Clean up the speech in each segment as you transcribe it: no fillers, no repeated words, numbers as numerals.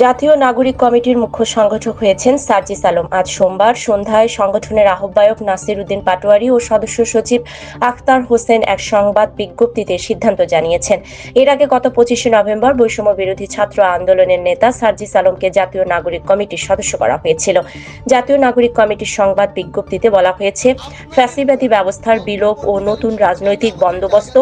জাতীয় নাগরিক কমিটির মুখ্য সংগঠক হয়েছেন সার্জিস আলম। আজ সোমবার সন্ধ্যায় সংগঠনের আহ্বায়ক নাসির উদ্দিন পাটোয়ারি ও সদস্য সচিব আখতার হোসেন এক সংবাদ বিজ্ঞপ্তিতে সিদ্ধান্ত জানিয়েছেন। এর আগে গত 25শে নভেম্বর বৈষম্য বিরোধী ছাত্র আন্দোলনের নেতা সার্জিস আলমকে জাতীয় নাগরিক কমিটির সদস্য করা হয়েছিল। জাতীয় নাগরিক কমিটির সংবাদ বিজ্ঞপ্তিতে বলা হয়েছে, ফ্যাসিবাদী ব্যবস্থার বিলোপ ও নতুন রাজনৈতিক বন্দোবস্ত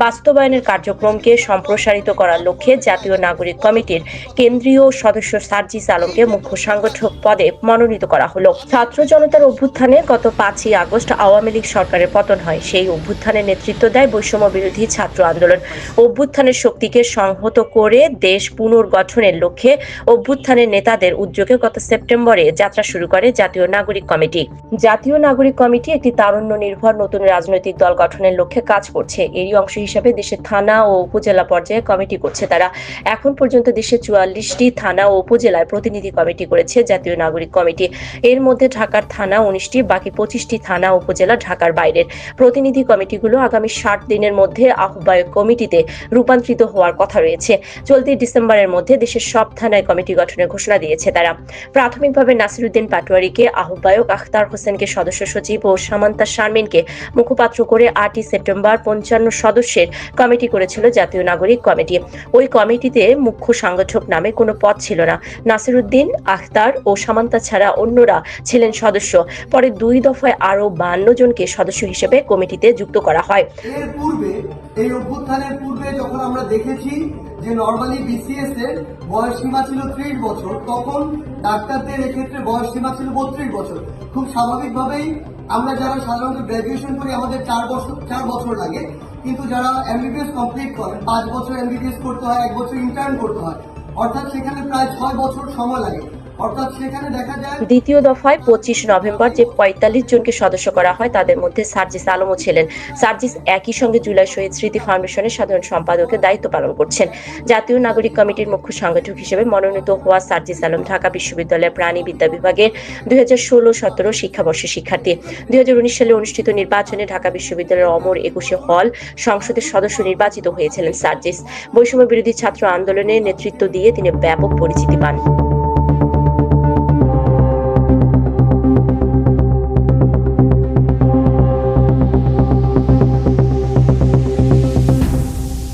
বাস্তবায়নের কার্যক্রমকে সম্প্রসারিত করার লক্ষ্যে জাতীয় নাগরিক কমিটির কেন্দ্রীয় সদস্য সার্জিস আলমকে মুখ্য সংগঠক পদে মনোনীত করা হলো। ছাত্র জনতার অভ্যুত্থানে গত 5ই আগস্ট আওয়ামী লীগ সরকারের পতন হয়। সেই অভ্যুত্থানের নেতৃত্ব দেয় বৈষম্য বিরোধী ছাত্র আন্দোলন। অভ্যুত্থানের শক্তিকে সংহত করে দেশ পুনর্গঠনের লক্ষ্যে অভ্যুত্থানের নেতাদের উদ্যোগে গত সেপ্টেম্বরে যাত্রা শুরু করে জাতীয় নাগরিক কমিটি। জাতীয় নাগরিক কমিটি একটি তারুণ্য নির্ভর নতুন রাজনৈতিক দল গঠনের লক্ষ্যে কাজ করছে। এরই অংশ হিসেবে দেশের থানা ও উপজেলা পর্যায়ে কমিটি করছে তারা। এখন পর্যন্ত দেশে 44টি থানা ও উপজেলায় প্রতিনিধি কমিটি করেছে জাতীয় নাগরিক কমিটি। এর মধ্যে ঢাকার থানা 19টি, বাকি 25টি থানা উপজেলা ঢাকার বাইরের। প্রতিনিধি কমিটিগুলো আগামী 60 দিনের মধ্যে আহ্বায়ক কমিটিতে রূপান্তরিত হওয়ার কথা রয়েছে। চলতি ডিসেম্বরের মধ্যে দেশের সব থানায় কমিটি গঠনের ঘোষণা দিয়েছে তারা। প্রাথমিকভাবে নাসির উদ্দিন পাটোয়ারিকে আহ্বায়ক, আখতার হোসেনকে সদস্য সচিব ও সামান্তা শারমিনকে মুখপাত্র করে 8ই সেপ্টেম্বর 55 সদস্যের কমিটি করেছিল জাতীয় নাগরিক কমিটি। ওই কমিটিতে মুখ্য সংগঠক নামে কোনো পদ ছিল না। নাসির উদ্দিন, আখতার ও সামান্তা ছাড়া অন্যরা ছিলেন সদস্য। পরে 2 দফায় আরো 52 জনকে সদস্য হিসেবে কমিটিতে যুক্ত করা হয়। এর পূর্বে, এই অভ্যুত্থানের পূর্বে যখন আমরা দেখেছি যে নরমালি বিসিএস এর বয়স সীমা ছিল 30 বছর, তখন ডাক্তারদের এক্ষেত্রে বয়স সীমা ছিল 32 বছর। খুব স্বাভাবিকভাবেই আমরা যারা সাধারণত গ্র্যাজুয়েশন করি আমাদের 4 বছর লাগে, কিন্তু যারা এমবিবিএস কমপ্লিট করেন 5 বছর এমবিবিএস করতে হয়, 1 বছর ইন্টার্ন করতে হয়, অর্থাৎ সেখানে প্রায় 6 বছর সময় লাগে। অর্থাৎ সেখানে দেখা যায় দ্বিতীয় দফায় 25 নভেম্বর যে 45 জনকে সদস্য করা হয় তাদের মধ্যে সার্জিস আলমও ছিলেন। সার্জিস একই সঙ্গে জুলাই শহীদ স্মৃতি ফাউন্ডেশনের সাধারণ সম্পাদকের দায়িত্ব পালন করছেন। জাতীয় নাগরিক কমিটির মুখ্য সংগঠক হিসেবে মনোনীত হওয়া সার্জিস আলম ঢাকা বিশ্ববিদ্যালয়ের প্রাণীবিদ্যা বিভাগের 2016-17 শিক্ষাবর্ষের শিক্ষার্থী। 2019 সালে অনুষ্ঠিত নির্বাচনে ঢাকা বিশ্ববিদ্যালয়ের অমর 21 হল সংসদের সদস্য নির্বাচিত হয়েছিলেন সার্জিস। বৈষম্য বিরোধী ছাত্র আন্দোলনের নেতৃত্ব দিয়ে তিনি ব্যাপক পরিচিতি পান।